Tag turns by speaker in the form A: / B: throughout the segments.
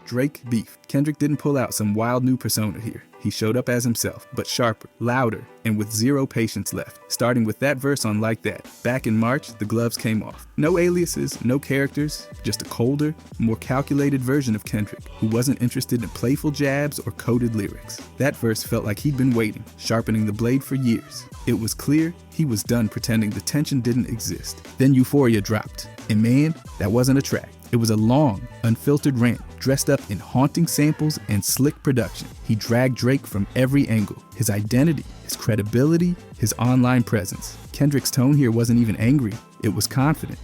A: Drake beefed. Kendrick didn't pull out some wild new persona here. He showed up as himself, but sharper, louder, and with zero patience left. Starting with that verse on Like That. Back in March, the gloves came off. No aliases, no characters, just a colder, more calculated version of Kendrick, who wasn't interested in playful jabs or coded lyrics. That verse felt like he'd been waiting, sharpening the blade for years. It was clear he was done pretending the tension didn't exist. Then Euphoria dropped, and man, that wasn't a track. It was a long, unfiltered rant, dressed up in haunting samples and slick production. He dragged Drake from every angle. His identity, his credibility, his online presence. Kendrick's tone here wasn't even angry. It was confident,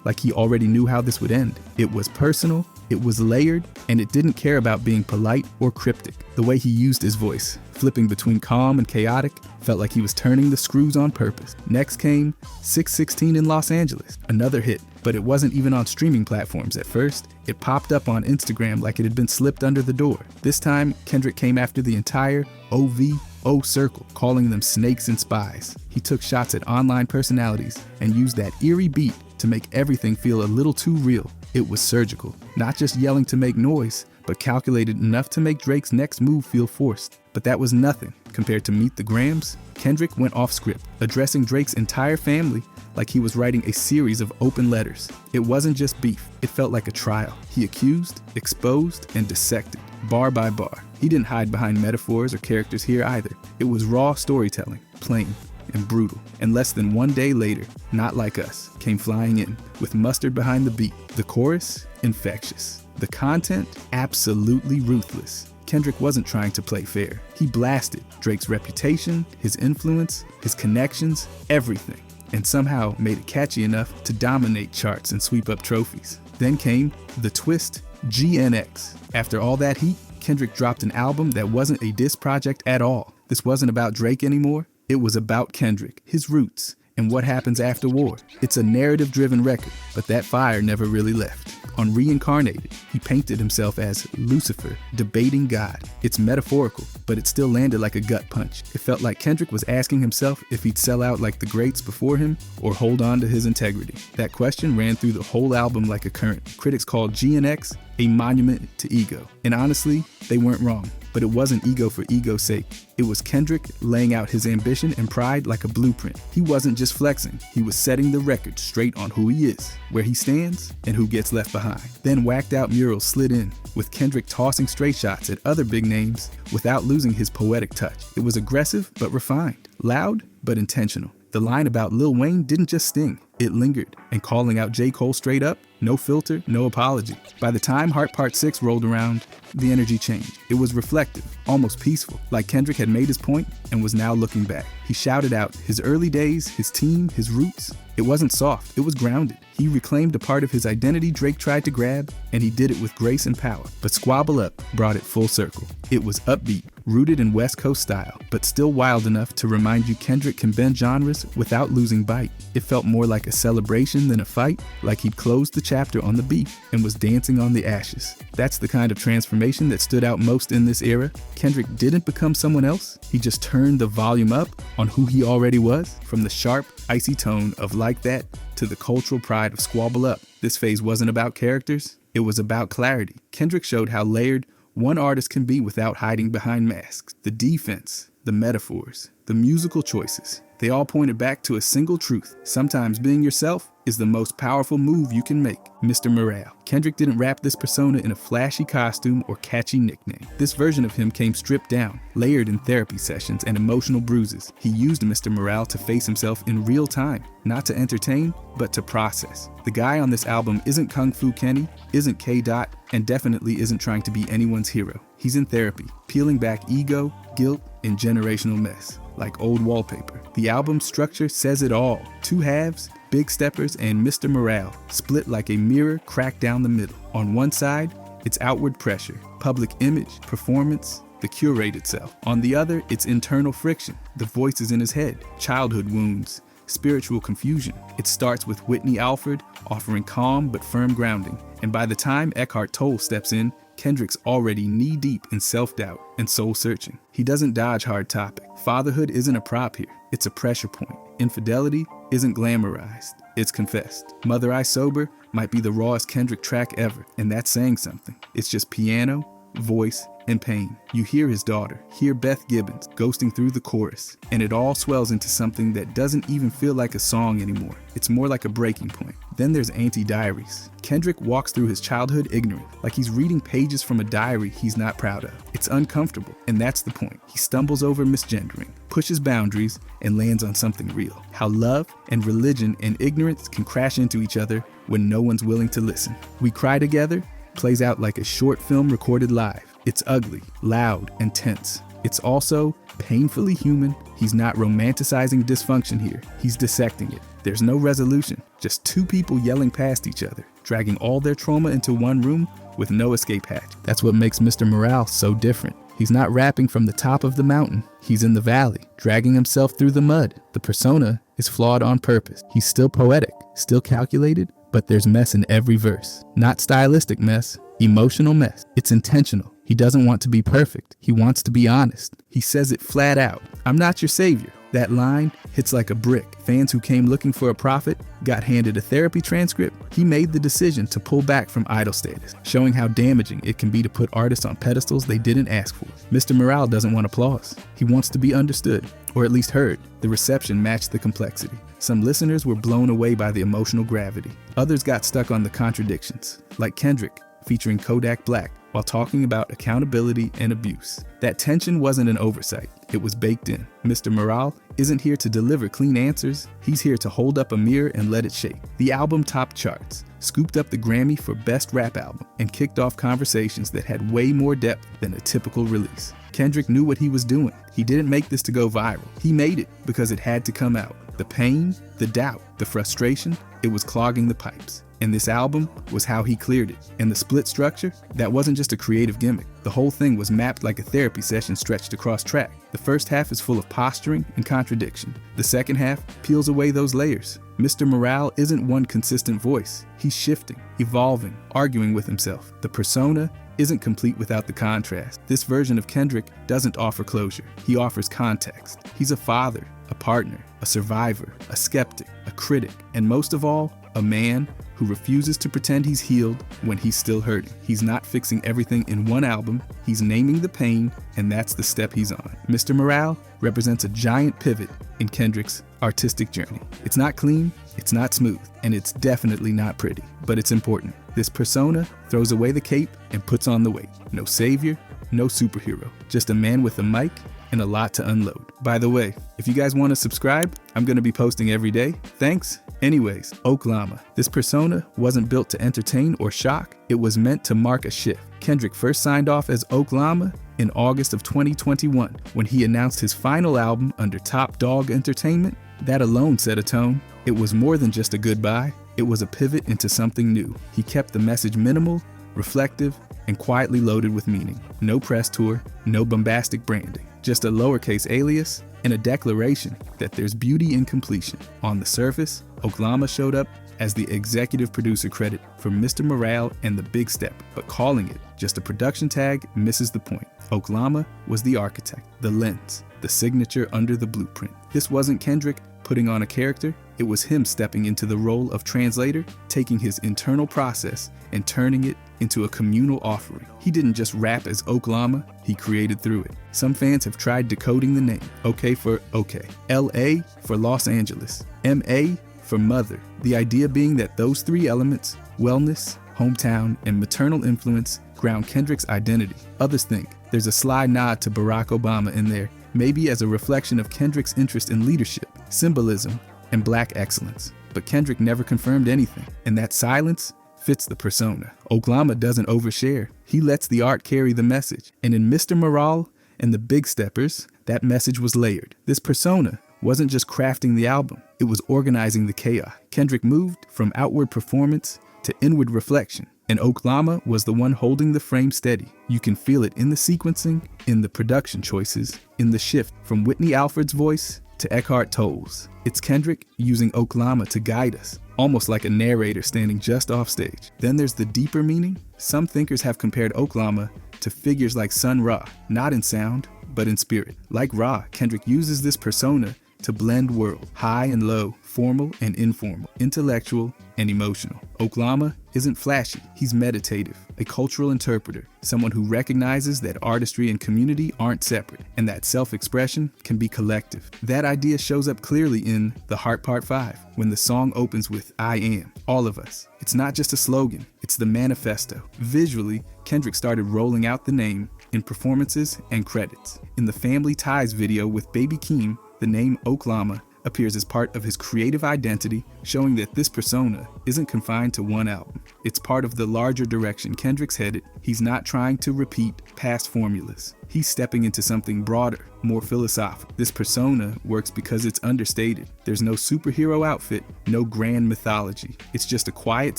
A: like he already knew how this would end. It was personal, it was layered, and it didn't care about being polite or cryptic. The way he used his voice, flipping between calm and chaotic, felt like he was turning the screws on purpose. Next came 616 in Los Angeles, another hit, but it wasn't even on streaming platforms at first. It popped up on Instagram like it had been slipped under the door. This time, Kendrick came after the entire OVO circle, calling them snakes and spies. He took shots at online personalities and used that eerie beat to make everything feel a little too real. It was surgical, not just yelling to make noise, but calculated enough to make Drake's next move feel forced. But that was nothing compared to Meet the Grams. Kendrick went off script, addressing Drake's entire family like he was writing a series of open letters. It wasn't just beef, it felt like a trial. He accused, exposed, and dissected, bar by bar. He didn't hide behind metaphors or characters here either. It was raw storytelling, plain and brutal. And less than one day later, Not Like Us came flying in, with mustard behind the beat. The chorus, infectious. The content, absolutely ruthless. Kendrick wasn't trying to play fair. He blasted Drake's reputation, his influence, his connections, everything, and somehow made it catchy enough to dominate charts and sweep up trophies. Then came the twist, GNX. After all that heat, Kendrick dropped an album that wasn't a diss project at all. This wasn't about Drake anymore. It was about Kendrick, his roots, and what happens after war. It's a narrative-driven record, but that fire never really left. On Reincarnated, he painted himself as Lucifer, debating God. It's metaphorical, but it still landed like a gut punch. It felt like Kendrick was asking himself if he'd sell out like the greats before him or hold on to his integrity. That question ran through the whole album like a current. Critics called GNX a monument to ego. And honestly, they weren't wrong. But it wasn't ego for ego's sake. It was Kendrick laying out his ambition and pride like a blueprint. He wasn't just flexing, he was setting the record straight on who he is, where he stands, and who gets left behind. Then whacked out murals slid in, with Kendrick tossing straight shots at other big names without losing his poetic touch. It was aggressive but refined, loud but intentional. The line about Lil Wayne didn't just sting, it lingered, and calling out J. Cole straight up, no filter, no apology. By the time Heart Part 6 rolled around, the energy changed. It was reflective, almost peaceful, like Kendrick had made his point and was now looking back. He shouted out his early days, his team, his roots. It wasn't soft, it was grounded. He reclaimed a part of his identity Drake tried to grab, and he did it with grace and power. But Squabble Up brought it full circle. It was upbeat, rooted in West Coast style, but still wild enough to remind you Kendrick can bend genres without losing bite. It felt more like a celebration than a fight, like he'd closed the chapter on the beef and was dancing on the ashes. That's the kind of transformation that stood out most in this era. Kendrick didn't become someone else, he just turned the volume up on who he already was. From the sharp, icy tone of Like That to the cultural pride of Squabble Up. This phase wasn't about characters, it was about clarity. Kendrick showed how layered one artist can be without hiding behind masks. The defense, the metaphors, the musical choices, they all pointed back to a single truth. Sometimes being yourself is the most powerful move you can make. Mr. Morale. Kendrick didn't wrap this persona in a flashy costume or catchy nickname. This version of him came stripped down, layered in therapy sessions and emotional bruises. He used Mr. Morale to face himself in real time, not to entertain, but to process. The guy on this album isn't Kung Fu Kenny, isn't K.E.d.h.d, and definitely isn't trying to be anyone's hero. He's in therapy, peeling back ego, guilt, and generational mess, like old wallpaper. The album's structure says it all. Two halves, Big Steppers and Mr. Morale, split like a mirror cracked down the middle. On one side, it's outward pressure, public image, performance, the curated self. On the other, it's internal friction, the voices in his head, childhood wounds, spiritual confusion. It starts with Whitney Alford offering calm but firm grounding, and by the time Eckhart Tolle steps in, Kendrick's already knee-deep in self-doubt and soul-searching. He doesn't dodge hard topic. Fatherhood isn't a prop here, it's a pressure point. Infidelity isn't glamorized, it's confessed. Mother I Sober might be the rawest Kendrick track ever, and that's saying something. It's just piano, voice, and pain. You hear his daughter, hear Beth Gibbons ghosting through the chorus, and it all swells into something that doesn't even feel like a song anymore. It's more like a breaking point. Then there's Anti-Diaries. Kendrick walks through his childhood ignorant, like he's reading pages from a diary he's not proud of. It's uncomfortable, and that's the point. He stumbles over misgendering, pushes boundaries, and lands on something real. How love and religion and ignorance can crash into each other when no one's willing to listen. We Cry Together plays out like a short film recorded live. It's ugly, loud, and tense. It's also painfully human. He's not romanticizing dysfunction here. He's dissecting it. There's no resolution, just two people yelling past each other, dragging all their trauma into one room with no escape hatch. That's what makes Mr. Morale so different. He's not rapping from the top of the mountain. He's in the valley, dragging himself through the mud. The persona is flawed on purpose. He's still poetic, still calculated, but there's mess in every verse. Not stylistic mess, emotional mess. It's intentional. He doesn't want to be perfect. He wants to be honest. He says it flat out. I'm not your savior. That line hits like a brick. Fans who came looking for a prophet got handed a therapy transcript. He made the decision to pull back from idol status, showing how damaging it can be to put artists on pedestals they didn't ask for. Mr. Morale doesn't want applause. He wants to be understood, or at least heard. The reception matched the complexity. Some listeners were blown away by the emotional gravity. Others got stuck on the contradictions, like Kendrick featuring Kodak Black while talking about accountability and abuse. That tension wasn't an oversight. It was baked in. Mr. Morale isn't here to deliver clean answers. He's here to hold up a mirror and let it shake. The album topped charts, scooped up the Grammy for Best Rap Album, and kicked off conversations that had way more depth than a typical release. Kendrick knew what he was doing. He didn't make this to go viral. He made it because it had to come out. The pain, the doubt, the frustration, it was clogging the pipes. And this album was how he cleared it. And the split structure, that wasn't just a creative gimmick. The whole thing was mapped like a therapy session stretched across track. The first half is full of posturing and contradiction. The second half peels away those layers. Mr. Morale isn't one consistent voice. He's shifting, evolving, arguing with himself. The persona isn't complete without the contrast. This version of Kendrick doesn't offer closure. He offers context. He's a father, a partner, a survivor, a skeptic, a critic, and most of all, a man who refuses to pretend he's healed when he's still hurting. He's not fixing everything in one album. He's naming the pain, and that's the step he's on. Mr. Morale represents a giant pivot in Kendrick's artistic journey. It's not clean, it's not smooth, and it's definitely not pretty, but it's important. This persona throws away the cape and puts on the weight. No savior, no superhero, just a man with a mic and a lot to unload. By the way, if you guys want to subscribe, I'm going to be posting every day. Thanks. Anyways, Oklama. This persona wasn't built to entertain or shock. It was meant to mark a shift. Kendrick first signed off as Oklama in August of 2021 when he announced his final album under Top Dog Entertainment. That alone set a tone. It was more than just a goodbye. It was a pivot into something new. He kept the message minimal, reflective, and quietly loaded with meaning. No press tour, no bombastic branding. Just a lowercase alias and a declaration that there's beauty in completion. On the surface, Oklama showed up as the executive producer credit for Mr. Morale and The Big Step, but calling it just a production tag misses the point. Oklama was the architect, the lens, the signature under the blueprint. This wasn't Kendrick putting on a character, it was him stepping into the role of translator, taking his internal process and turning it into a communal offering. He didn't just rap as Oklama, he created through it. Some fans have tried decoding the name. OK for OK, LA for Los Angeles, MA for mother. The idea being that those three elements, wellness, hometown, and maternal influence, ground Kendrick's identity. Others think there's a sly nod to Barack Obama in there, maybe as a reflection of Kendrick's interest in leadership, symbolism, and black excellence. But Kendrick never confirmed anything, and that silence fits the persona. Oklama doesn't overshare. He lets the art carry the message. And in Mr. Morale and the Big Steppers, that message was layered. This persona wasn't just crafting the album, it was organizing the chaos. Kendrick moved from outward performance to inward reflection, and Oklama was the one holding the frame steady. You can feel it in the sequencing, in the production choices, in the shift from Whitney Alford's voice to Eckhart Tolle's. It's Kendrick using Oklama to guide us, almost like a narrator standing just off stage. Then there's the deeper meaning. Some thinkers have compared Oklama to figures like Sun Ra, not in sound, but in spirit. Like Ra, Kendrick uses this persona to blend worlds, high and low, formal and informal, intellectual and emotional. Oklama isn't flashy, he's meditative, a cultural interpreter, someone who recognizes that artistry and community aren't separate, and that self-expression can be collective. That idea shows up clearly in The Heart Part 5, when the song opens with I am, all of us. It's not just a slogan, it's the manifesto. Visually, Kendrick started rolling out the name in performances and credits. In the Family Ties video with Baby Keem, the name Oklama appears as part of his creative identity, showing that this persona isn't confined to one album. It's part of the larger direction Kendrick's headed. He's not trying to repeat past formulas. He's stepping into something broader, more philosophical. This persona works because it's understated. There's no superhero outfit, no grand mythology. It's just a quiet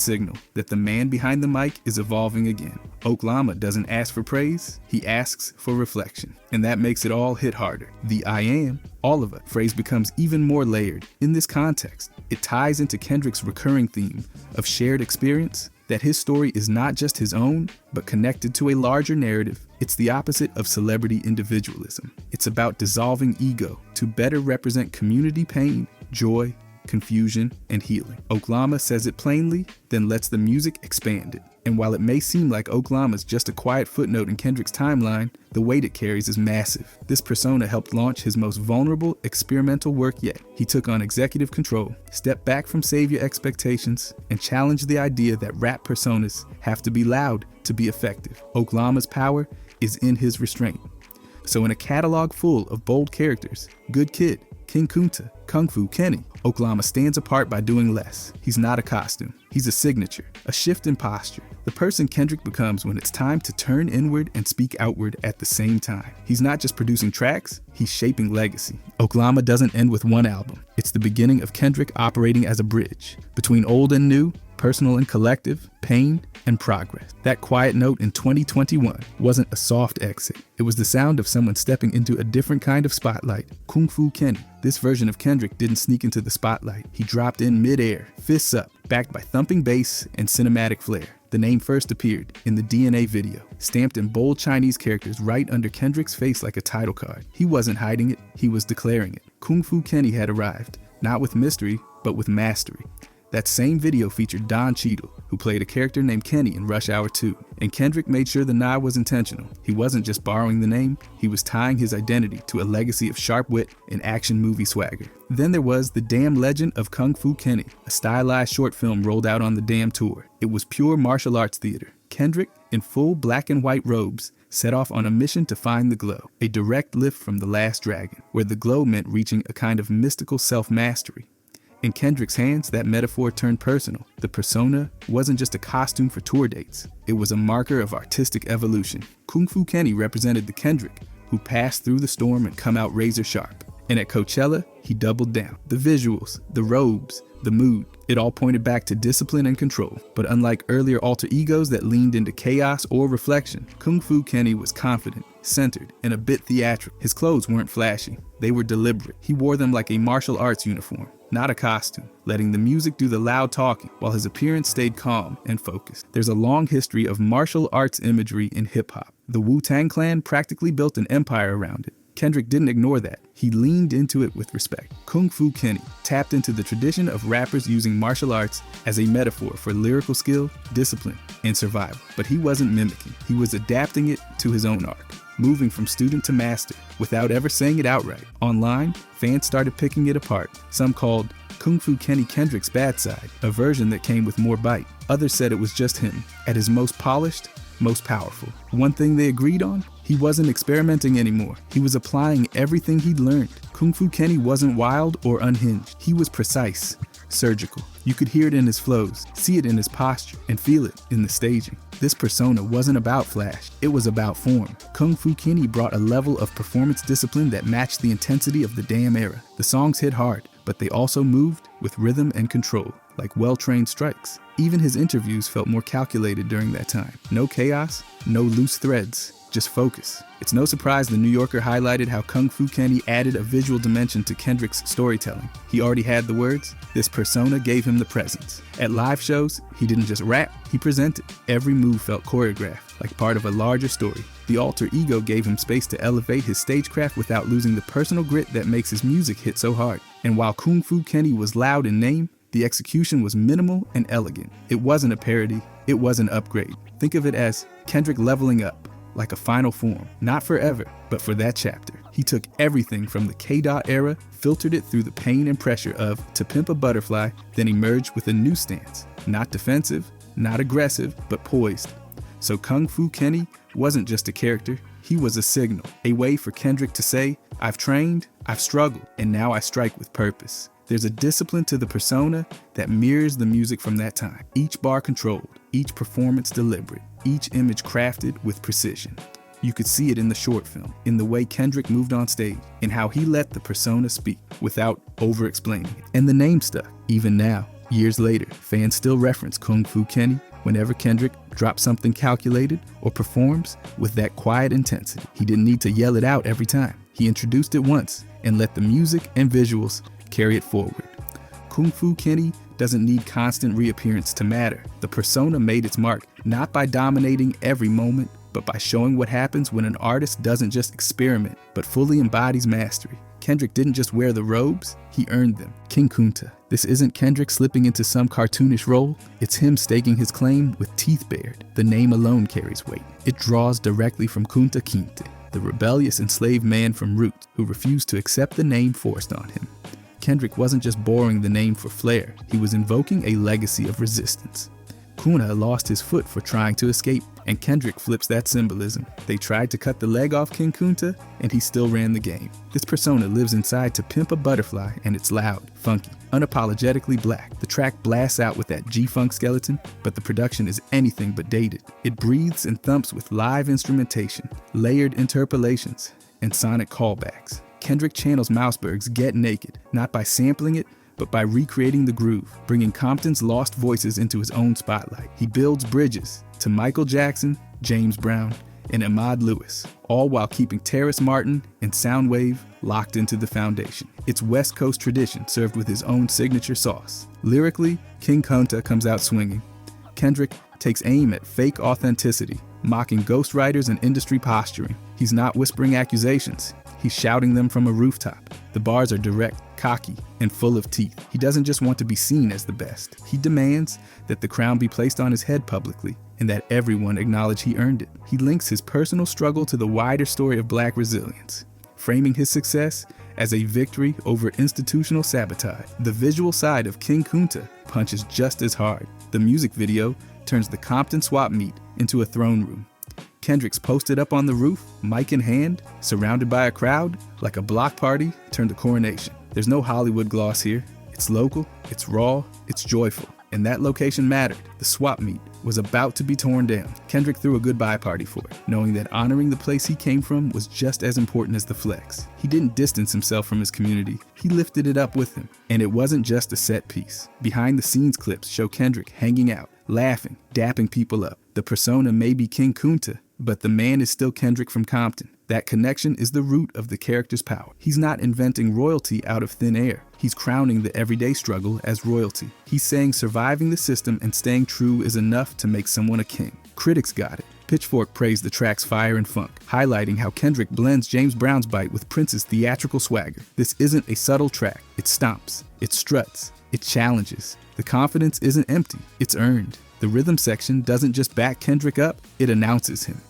A: signal that the man behind the mic is evolving again. Oklama doesn't ask for praise, he asks for reflection. And that makes it all hit harder. The I am, all of it phrase becomes even more layered. In this context, it ties into Kendrick's recurring theme of shared experience, that his story is not just his own, but connected to a larger narrative. It's the opposite of celebrity individualism. It's about dissolving ego to better represent community pain, joy, confusion, and healing. Oklama says it plainly, then lets the music expand it. And while it may seem like Oklama's just a quiet footnote in Kendrick's timeline, the weight it carries is massive. This persona helped launch his most vulnerable, experimental work yet. He took on executive control, stepped back from savior expectations, and challenged the idea that rap personas have to be loud to be effective. Oklama's power is in his restraint. So in a catalog full of bold characters, Good Kid, King Kunta, Kung Fu Kenny, Oklama stands apart by doing less. He's not a costume. He's a signature, a shift in posture, the person Kendrick becomes when it's time to turn inward and speak outward at the same time. He's not just producing tracks, he's shaping legacy. Oklama doesn't end with one album. It's the beginning of Kendrick operating as a bridge between old and new, personal and collective, pain and progress. That quiet note in 2021 wasn't a soft exit. It was the sound of someone stepping into a different kind of spotlight. Kung Fu Kenny. This version of Kendrick didn't sneak into the spotlight. He dropped in mid-air, fists up, backed by thumping bass and cinematic flair. The name first appeared in the DNA video, stamped in bold Chinese characters right under Kendrick's face like a title card. He wasn't hiding it, he was declaring it. Kung Fu Kenny had arrived, not with mystery, but with mastery. That same video featured Don Cheadle, who played a character named Kenny in Rush Hour 2. And Kendrick made sure the nod was intentional. He wasn't just borrowing the name, he was tying his identity to a legacy of sharp wit and action movie swagger. Then there was The Damn Legend of Kung Fu Kenny, a stylized short film rolled out on the Damn Tour. It was pure martial arts theater. Kendrick, in full black and white robes, set off on a mission to find the glow, a direct lift from The Last Dragon, where the glow meant reaching a kind of mystical self-mastery. In Kendrick's hands, that metaphor turned personal. The persona wasn't just a costume for tour dates. It was a marker of artistic evolution. Kung Fu Kenny represented the Kendrick who passed through the storm and come out razor sharp. And at Coachella, he doubled down. The visuals, the robes, the mood, it all pointed back to discipline and control. But unlike earlier alter egos that leaned into chaos or reflection, Kung Fu Kenny was confident, centered, and a bit theatrical. His clothes weren't flashy. They were deliberate. He wore them like a martial arts uniform, not a costume, letting the music do the loud talking while his appearance stayed calm and focused. There's a long history of martial arts imagery in hip-hop. The Wu-Tang Clan practically built an empire around it. Kendrick didn't ignore that. He leaned into it with respect. Kung Fu Kenny tapped into the tradition of rappers using martial arts as a metaphor for lyrical skill, discipline, and survival. But he wasn't mimicking. He was adapting it to his own arc, moving from student to master without ever saying it outright. Online, fans started picking it apart. Some called Kung Fu Kenny Kendrick's bad side, a version that came with more bite. Others said it was just him, at his most polished, most powerful. One thing they agreed on? He wasn't experimenting anymore. He was applying everything he'd learned. Kung Fu Kenny wasn't wild or unhinged. He was precise, surgical. You could hear it in his flows, see it in his posture, and feel it in the staging. This persona wasn't about flash, it was about form. Kung Fu Kenny brought a level of performance discipline that matched the intensity of the damn era. The songs hit hard, but they also moved with rhythm and control, like well-trained strikes. Even his interviews felt more calculated during that time. No chaos, no loose threads. just focus. It's no surprise the New Yorker highlighted how Kung Fu Kenny added a visual dimension to Kendrick's storytelling. He already had the words, this persona gave him the presence. At live shows, he didn't just rap, he presented. Every move felt choreographed, like part of a larger story. The alter ego gave him space to elevate his stagecraft without losing the personal grit that makes his music hit so hard. And while Kung Fu Kenny was loud in name, the execution was minimal and elegant. It wasn't a parody, it was an upgrade. Think of it as Kendrick leveling up, like a final form, not forever, but for that chapter. He took everything from the K.E.d.d era, filtered it through the pain and pressure of To Pimp a Butterfly, then emerged with a new stance. Not defensive, not aggressive, but poised. So Kung Fu Kenny wasn't just a character, he was a signal, a way for Kendrick to say, I've trained, I've struggled, and now I strike with purpose. There's a discipline to the persona that mirrors the music from that time. Each bar controlled, each performance deliberate, each image crafted with precision. You could see it in the short film, in the way Kendrick moved on stage, in how he let the persona speak without over-explaining it. And the name stuck. Even now, years later, fans still reference Kung Fu Kenny whenever Kendrick drops something calculated or performs with that quiet intensity. He didn't need to yell it out every time. He introduced it once and let the music and visuals carry it forward. Kung Fu Kenny doesn't need constant reappearance to matter. The persona made its mark, not by dominating every moment, but by showing what happens when an artist doesn't just experiment, but fully embodies mastery. Kendrick didn't just wear the robes, he earned them. King Kunta. This isn't Kendrick slipping into some cartoonish role, it's him staking his claim with teeth bared. The name alone carries weight. It draws directly from Kunta Kinte, the rebellious enslaved man from Roots who refused to accept the name forced on him. Kendrick wasn't just borrowing the name for flair, he was invoking a legacy of resistance. Kunta lost his foot for trying to escape, and Kendrick flips that symbolism. They tried to cut the leg off King Kunta, and he still ran the game. This persona lives inside To Pimp a Butterfly, and it's loud, funky, unapologetically black. The track blasts out with that G-Funk skeleton, but the production is anything but dated. It breathes and thumps with live instrumentation, layered interpolations, and sonic callbacks. Kendrick channels Mouseberg's Get Naked, not by sampling it, but by recreating the groove, bringing Compton's lost voices into his own spotlight. He builds bridges to Michael Jackson, James Brown, and Ahmad Lewis, all while keeping Terrace Martin and Soundwave locked into the foundation. It's West Coast tradition served with his own signature sauce. Lyrically, King Kunta comes out swinging. Kendrick takes aim at fake authenticity, mocking ghostwriters and industry posturing. He's not whispering accusations. He's shouting them from a rooftop. The bars are direct, cocky, and full of teeth. He doesn't just want to be seen as the best. He demands that the crown be placed on his head publicly and that everyone acknowledge he earned it. He links his personal struggle to the wider story of Black resilience, framing his success as a victory over institutional sabotage. The visual side of King Kunta punches just as hard. The music video turns the Compton swap meet into a throne room. Kendrick's posted up on the roof, mic in hand, surrounded by a crowd, like a block party turned a coronation. There's no Hollywood gloss here. It's local, it's raw, it's joyful. And that location mattered. The swap meet was about to be torn down. Kendrick threw a goodbye party for it, knowing that honoring the place he came from was just as important as the flex. He didn't distance himself from his community, he lifted it up with him. And it wasn't just a set piece. Behind the scenes clips show Kendrick hanging out, laughing, dapping people up. The persona may be King Kunta, but the man is still Kendrick from Compton. That connection is the root of the character's power. He's not inventing royalty out of thin air. He's crowning the everyday struggle as royalty. He's saying surviving the system and staying true is enough to make someone a king. Critics got it. Pitchfork praised the track's fire and funk, highlighting how Kendrick blends James Brown's bite with Prince's theatrical swagger. This isn't a subtle track. It stomps, it struts, it challenges. The confidence isn't empty, it's earned. The rhythm section doesn't just back Kendrick up, it announces him.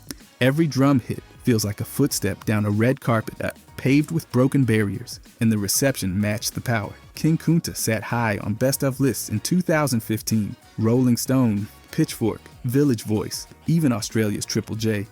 A: Every drum hit feels like a footstep down a red carpet paved with broken barriers, and the reception matched the power. King Kunta sat high on best of lists in 2015, Rolling Stone, Pitchfork, Village Voice, even Australia's Triple J.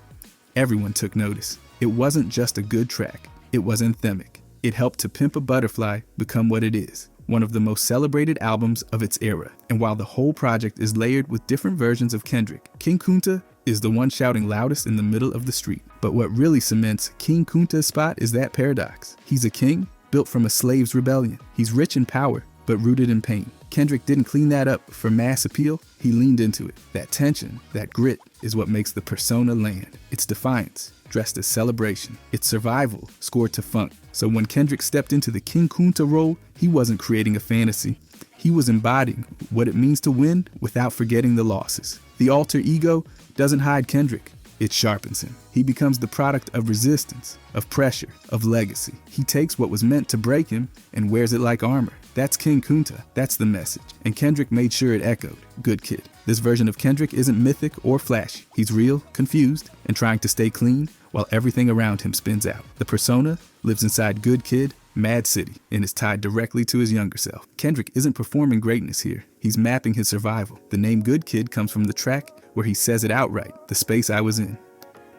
A: Everyone took notice. It wasn't just a good track, it was anthemic. It helped To Pimp a Butterfly become what it is, one of the most celebrated albums of its era. And while the whole project is layered with different versions of Kendrick, King Kunta is the one shouting loudest in the middle of the street. But what really cements King Kunta's spot is that paradox. He's a king built from a slave's rebellion. He's rich in power, but rooted in pain. Kendrick didn't clean that up for mass appeal, he leaned into it. That tension, that grit, is what makes the persona land. It's defiance, dressed as celebration. It's survival, scored to funk. So when Kendrick stepped into the King Kunta role, he wasn't creating a fantasy. He was embodying what it means to win without forgetting the losses. The alter ego doesn't hide Kendrick. It sharpens him. He becomes the product of resistance, of pressure, of legacy. He takes what was meant to break him and wears it like armor. That's King Kunta. That's the message. And Kendrick made sure it echoed. Good kid. This version of Kendrick isn't mythic or flashy. He's real, confused, and trying to stay clean while everything around him spins out. The persona lives inside Good Kid, Mad City, and is tied directly to his younger self. Kendrick isn't performing greatness here. He's mapping his survival. The name Good Kid comes from the track where he says it outright, the space I was in.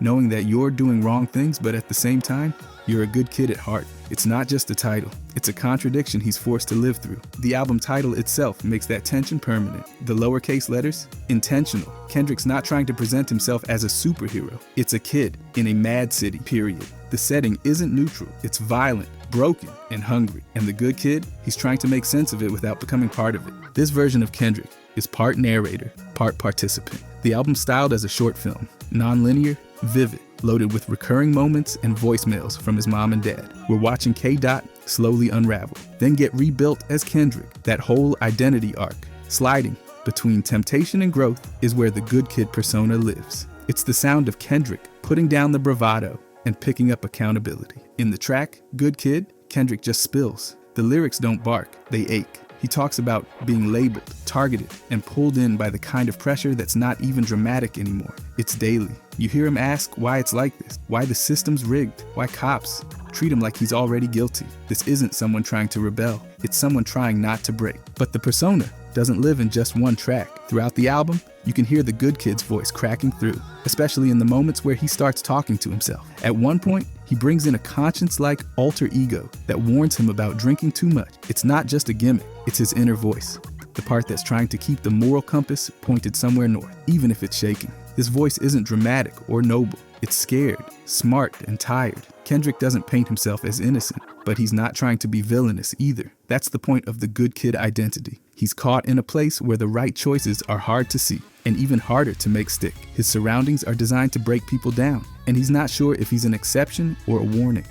A: Knowing that you're doing wrong things, but at the same time, you're a good kid at heart. It's not just a title. It's a contradiction he's forced to live through. The album title itself makes that tension permanent. The lowercase letters, intentional. Kendrick's not trying to present himself as a superhero. It's a kid in a mad city, period. The setting isn't neutral. It's violent, broken, and hungry. And the good kid, he's trying to make sense of it without becoming part of it. This version of Kendrick is part narrator, part participant. The album's styled as a short film, non-linear, vivid, loaded with recurring moments and voicemails from his mom and dad. We're watching K.Dot slowly unravel, then get rebuilt as Kendrick. That whole identity arc, sliding between temptation and growth, is where the good kid persona lives. It's the sound of Kendrick putting down the bravado and picking up accountability. In the track, Good Kid, Kendrick just spills. The lyrics don't bark, they ache. He talks about being labeled, targeted, and pulled in by the kind of pressure that's not even dramatic anymore. It's daily. You hear him ask why it's like this, why the system's rigged, why cops treat him like he's already guilty. This isn't someone trying to rebel, it's someone trying not to break. But the persona doesn't live in just one track. Throughout the album, you can hear the good kid's voice cracking through, especially in the moments where he starts talking to himself. At one point, he brings in a conscience-like alter ego that warns him about drinking too much. It's not just a gimmick, it's his inner voice, the part that's trying to keep the moral compass pointed somewhere north, even if it's shaking. His voice isn't dramatic or noble. It's scared, smart, and tired. Kendrick doesn't paint himself as innocent, but he's not trying to be villainous either. That's the point of the good kid identity. He's caught in a place where the right choices are hard to see, and even harder to make stick. His surroundings are designed to break people down, and he's not sure if he's an exception or a warning.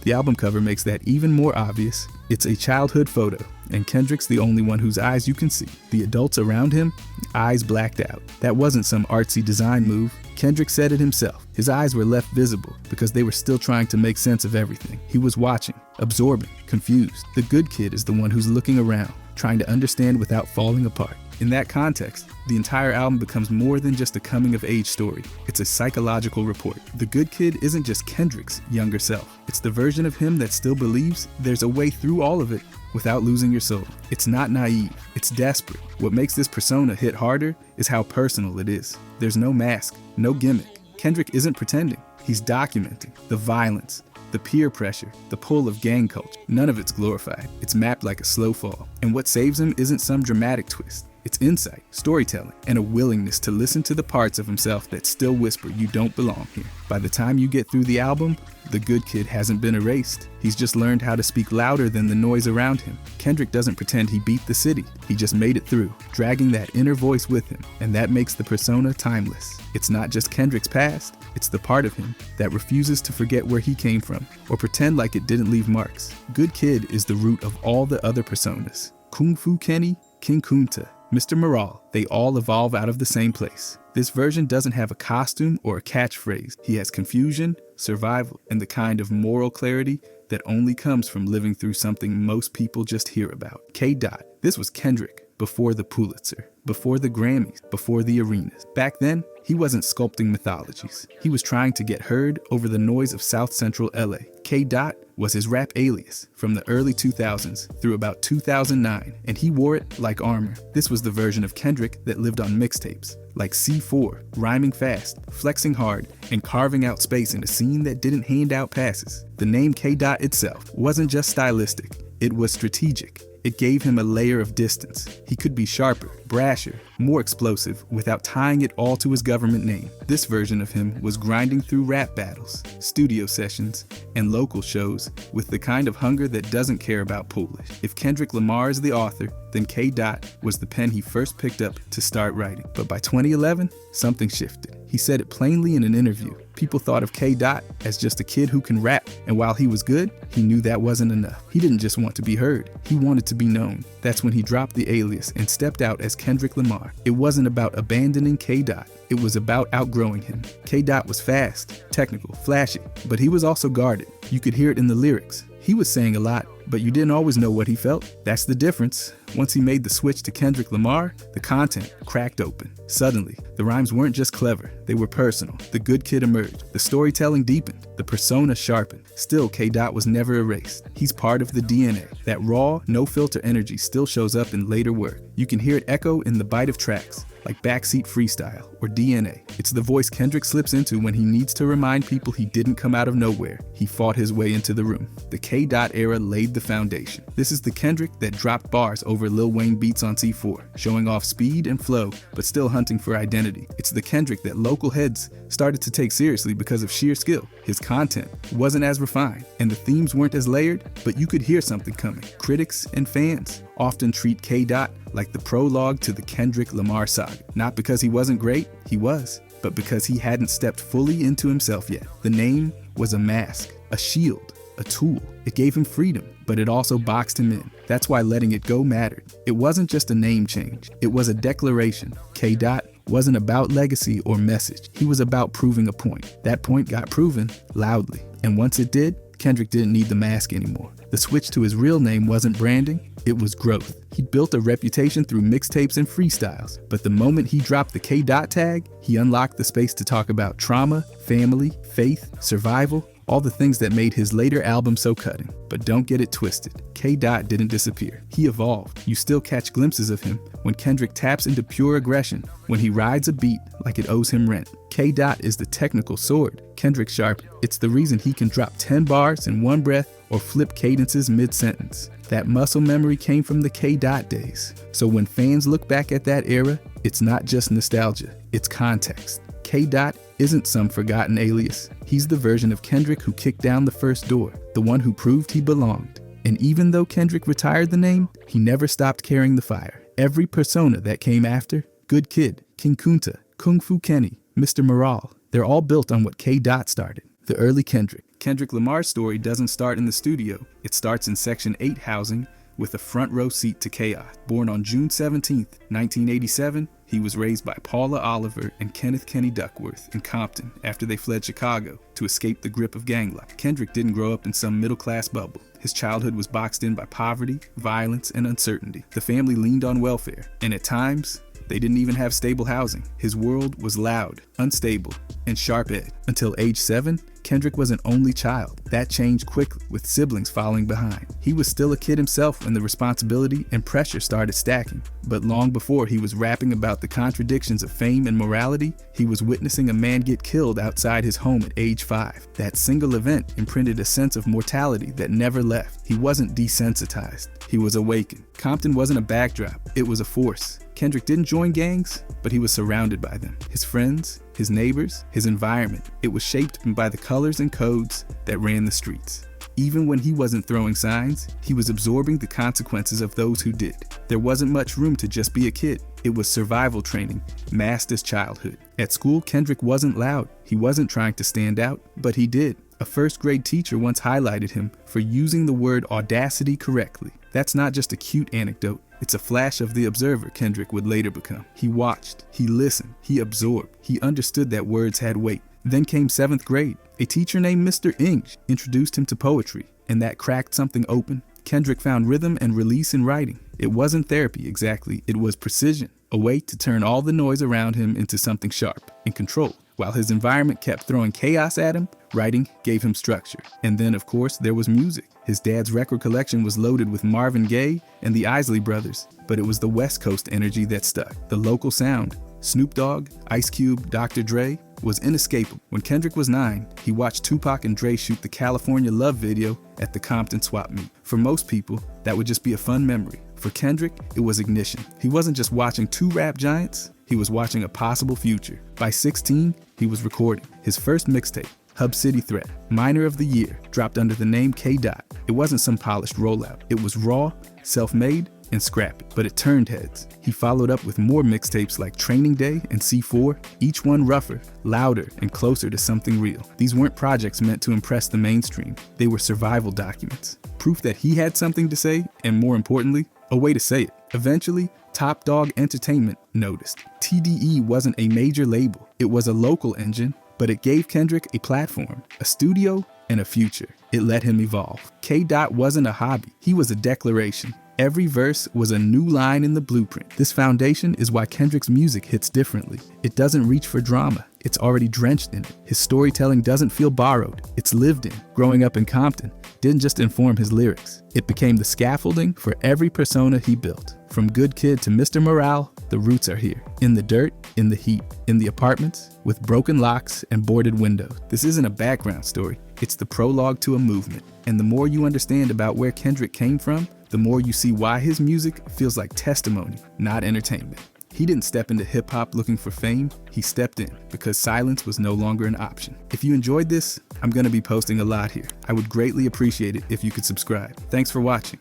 A: The album cover makes that even more obvious. It's a childhood photo, and Kendrick's the only one whose eyes you can see. The adults around him, eyes blacked out. That wasn't some artsy design move. Kendrick said it himself. His eyes were left visible because they were still trying to make sense of everything. He was watching, absorbing, confused. The good kid is the one who's looking around, trying to understand without falling apart. In that context, the entire album becomes more than just a coming-of-age story. It's a psychological report. The good kid isn't just Kendrick's younger self. It's the version of him that still believes there's a way through all of it without losing your soul. It's not naive, it's desperate. What makes this persona hit harder is how personal it is. There's no mask, no gimmick. Kendrick isn't pretending. He's documenting the violence, the peer pressure, the pull of gang culture. None of it's glorified. It's mapped like a slow fall. And what saves him isn't some dramatic twist. It's insight, storytelling, and a willingness to listen to the parts of himself that still whisper you don't belong here. By the time you get through the album, the good kid hasn't been erased. He's just learned how to speak louder than the noise around him. Kendrick doesn't pretend he beat the city. He just made it through, dragging that inner voice with him, and that makes the persona timeless. It's not just Kendrick's past, it's the part of him that refuses to forget where he came from or pretend like it didn't leave marks. Good Kid is the root of all the other personas. Kung Fu Kenny, King Kunta, Mr. Morale, they all evolve out of the same place. This version doesn't have a costume or a catchphrase. He has confusion, survival, and the kind of moral clarity that only comes from living through something most people just hear about. K.Dot. This was Kendrick before the Pulitzer, before the Grammys, before the arenas. Back then, he wasn't sculpting mythologies. He was trying to get heard over the noise of South Central LA. K.Dot was his rap alias from the early 2000s through about 2009, and he wore it like armor. This was the version of Kendrick that lived on mixtapes, like C4, rhyming fast, flexing hard, and carving out space in a scene that didn't hand out passes. The name K.Dot itself wasn't just stylistic, it was strategic. It gave him a layer of distance. He could be sharper, brasher, more explosive without tying it all to his government name. This version of him was grinding through rap battles, studio sessions, and local shows with the kind of hunger that doesn't care about Polish. If Kendrick Lamar is the author, then K.Dot was the pen he first picked up to start writing. But by 2011, something shifted. He said it plainly in an interview. People thought of K.Dot as just a kid who can rap, and while he was good, he knew that wasn't enough. He didn't just want to be heard, he wanted to be known. That's when he dropped the alias and stepped out as Kendrick Lamar. It wasn't about abandoning K.Dot, it was about outgrowing him. K.Dot was fast, technical, flashy, but he was also guarded. You could hear it in the lyrics. He was saying a lot, but you didn't always know what he felt. That's the difference. Once he made the switch to Kendrick Lamar, the content cracked open. Suddenly, the rhymes weren't just clever, they were personal. The good kid emerged, the storytelling deepened, the persona sharpened. Still, K.Dot was never erased. He's part of the DNA. That raw, no-filter energy still shows up in later work. You can hear it echo in the bite of tracks, like Backseat Freestyle or DNA. It's the voice Kendrick slips into when he needs to remind people he didn't come out of nowhere. He fought his way into the room. The K.Dot era laid the foundation. This is the Kendrick that dropped bars over Lil Wayne beats on C4, showing off speed and flow, but still hunting for identity. It's the Kendrick that local heads started to take seriously because of sheer skill. His content wasn't as refined, and the themes weren't as layered, but you could hear something coming. Critics and fans often treat K.Dot like the prologue to the Kendrick Lamar saga. Not because he wasn't great, he was, but because he hadn't stepped fully into himself yet. The name was a mask, a shield, a tool. It gave him freedom, but it also boxed him in. That's why letting it go mattered. It wasn't just a name change, it was a declaration. K.Dot wasn't about legacy or message. He was about proving a point. That point got proven loudly. And once it did, Kendrick didn't need the mask anymore. The switch to his real name wasn't branding, it was growth. He'd built a reputation through mixtapes and freestyles, but the moment he dropped the K.Dot tag, he unlocked the space to talk about trauma, family, faith, survival, all the things that made his later album so cutting. But don't get it twisted, K.Dot didn't disappear. He evolved. You still catch glimpses of him when Kendrick taps into pure aggression, when he rides a beat like it owes him rent. K.Dot is the technical sword, Kendrick sharp. It's the reason he can drop 10 bars in one breath or flip cadences mid-sentence. That muscle memory came from the K.Dot days. So when fans look back at that era, it's not just nostalgia, it's context. K.Dot isn't some forgotten alias. He's the version of Kendrick who kicked down the first door, the one who proved he belonged. And even though Kendrick retired the name, he never stopped carrying the fire. Every persona that came after, Good Kid, King Kunta, Kung Fu Kenny, Mr. Morale, they're all built on what K.Dot started, the early Kendrick. Kendrick Lamar's story doesn't start in the studio. It starts in Section 8 housing with a front row seat to chaos. Born on June 17, 1987, he was raised by Paula Oliver and Kenneth Kenny Duckworth in Compton after they fled Chicago to escape the grip of gang life. Kendrick didn't grow up in some middle-class bubble. His childhood was boxed in by poverty, violence, and uncertainty. The family leaned on welfare, and at times, they didn't even have stable housing. His world was loud, unstable, and sharp-edged. Until age 7, Kendrick was an only child. That changed quickly, with siblings falling behind. He was still a kid himself when the responsibility and pressure started stacking. But long before he was rapping about the contradictions of fame and morality, he was witnessing a man get killed outside his home at age 5. That single event imprinted a sense of mortality that never left. He wasn't desensitized. He was awakened. Compton wasn't a backdrop, it was a force. Kendrick didn't join gangs, but he was surrounded by them. His friends, his neighbors, his environment. It was shaped by the colors and codes that ran the streets. Even when he wasn't throwing signs, he was absorbing the consequences of those who did. There wasn't much room to just be a kid. It was survival training, masked as childhood. At school, Kendrick wasn't loud. He wasn't trying to stand out, but he did. A first-grade teacher once highlighted him for using the word audacity correctly. That's not just a cute anecdote. It's a flash of the observer Kendrick would later become. He watched, he listened, he absorbed, he understood that words had weight. Then came 7th grade. A teacher named Mr. Inge introduced him to poetry, and that cracked something open. Kendrick found rhythm and release in writing. It wasn't therapy exactly, it was precision, a way to turn all the noise around him into something sharp and controlled. While his environment kept throwing chaos at him, writing gave him structure. And then, of course, there was music. His dad's record collection was loaded with Marvin Gaye and the Isley Brothers, but it was the West Coast energy that stuck. The local sound, Snoop Dogg, Ice Cube, Dr. Dre, was inescapable. When Kendrick was 9, he watched Tupac and Dre shoot the California Love video at the Compton swap meet. For most people, that would just be a fun memory. For Kendrick, it was ignition. He wasn't just watching 2 rap giants, he was watching a possible future. By 16, he was recording his first mixtape, Hub City Threat, Minor of the Year, dropped under the name K.Dot. It wasn't some polished rollout. It was raw, self-made, and scrap it, but it turned heads. He followed up with more mixtapes like Training Day and C4, each one rougher, louder, and closer to something real. These weren't projects meant to impress the mainstream. They were survival documents. Proof that he had something to say, and more importantly, a way to say it. Eventually, Top Dog Entertainment noticed. TDE wasn't a major label. It was a local engine, but it gave Kendrick a platform, a studio, and a future. It let him evolve. K-Dot wasn't a hobby. He was a declaration. Every verse was a new line in the blueprint. This foundation is why Kendrick's music hits differently. It doesn't reach for drama. It's already drenched in it. His storytelling doesn't feel borrowed. It's lived in. Growing up in Compton didn't just inform his lyrics. It became the scaffolding for every persona he built. From good kid to Mr. Morale, the roots are here. In the dirt, in the heat, in the apartments, with broken locks and boarded windows. This isn't a background story. It's the prologue to a movement. And the more you understand about where Kendrick came from, the more you see why his music feels like testimony, not entertainment. He didn't step into hip-hop looking for fame. He stepped in because silence was no longer an option. If you enjoyed this, I'm going to be posting a lot here. I would greatly appreciate it if you could subscribe. Thanks for watching.